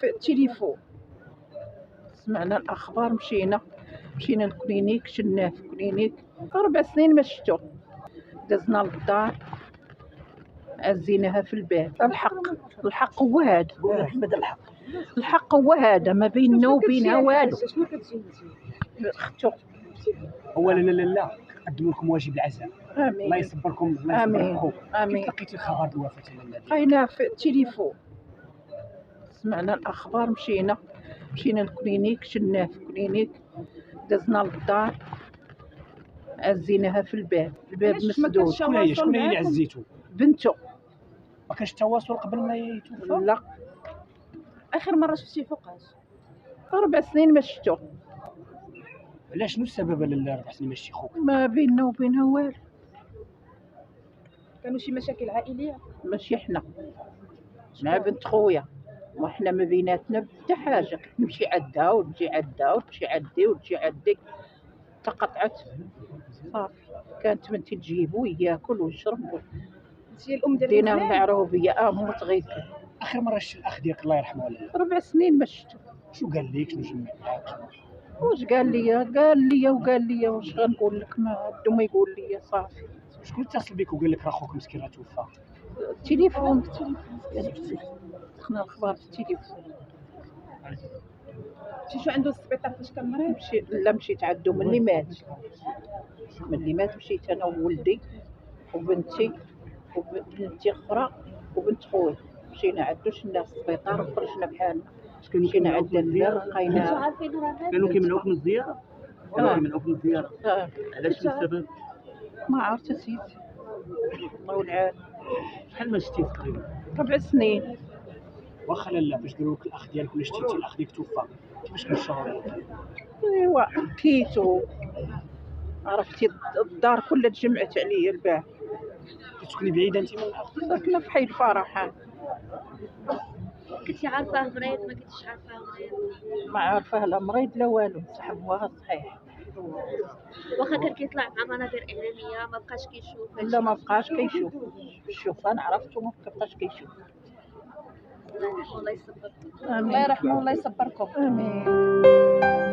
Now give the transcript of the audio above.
في التليفون سمعنا الاخبار، مشينا للكلينيك، شناه في الكلينيك 4 سنين ما شفتو. دزنا للدار، عزيناها في الباب. الحق هو هذا، الحق هو هذا، ما بيننا وبينها والو. اختو اولا لا نقدموا لكم واجب العزاء. امين، الله يصبركم، الله يصبر خوك. امين. كيف لقيتي الخبر ديال الوفاه ديال النبي؟ لقيناه في التليفون، سمعنا الاخبار، مشينا للكلينيك، شناه في الكلينيك، دزنا للدار، عزيناها في الباب مسدود. شكون هي اللي عزيتو؟ بنتو. ما كانش تواصل قبل ما يتوفى؟ لا. اخر مره شفتيه فوقاش؟ 4 سنين ما شفتو. علاش؟ شنو السبب ل 4 سنين ما شتي خوك؟ ما بيننا وبينها والو. كانوا شي مشاكل عائليه؟ ماشي حنا، مع بنت خويا، وحنا ما بيناتنا حتى حاجه. نمشي عندها ونجي عندها، وتمشي عندي وتجي عندي، تقطعت صافي. كانت بنتي تجيبو ياكل ويشرب، هي الام ديال دينا العروبيه. موت غير. اخر مره شتي الاخ ديالك الله يرحمه ولا لا؟ 4 سنين ما شفتو. شنو قال لك؟ شنو جمع معاك؟ واش قال لي واش غنقول لك؟ ما عندو ما يقول لي. صافي. شكون اتصل بك وقال لك راه خوك مسكين راه توفى؟ التليفون. دخلنا الخبر في التليفون. شي عنده السبيطار فاش كان مريض؟ مشيت عندو ملي مات. مشيت انا وولدي وبنتي اخرى وبنت خويا، مشينا عندو، شنا في السبيطار وخرجنا بحالنا. مشينا عند الدار لقينا. كانوا كيمنعوك من الزياره؟ علاش؟ شنو السبب؟ ما عرفت سيدي، الله العالم. شحال ما شتي تقريبا؟ 4 سنين. واخا لا فاش قالوا لك الاخ ديالك ولا شتيتي الاخ ديالك توفى، كيفاش كان الشعور؟ ايوا بكيتو، عرفتي الدار كلها تجمعت عليا البارح. كتسكني بعيده انت من الاخ؟ ساكنه في حي الفرحان. كنتي عارفاه مريض؟ ما كنتيش عارفاه مريض؟ ما عارفاه لا مريض لا والو، سحبوها صحيح. واخا كان كيطلع مع منابر اعلاميه ما بقاش كيشوف؟ لا ما بقاش كيشوف. شوف انا عرفته ما بقاش كيشوف. الله يصبركم. الله يرحمه والله يصبركم. امين.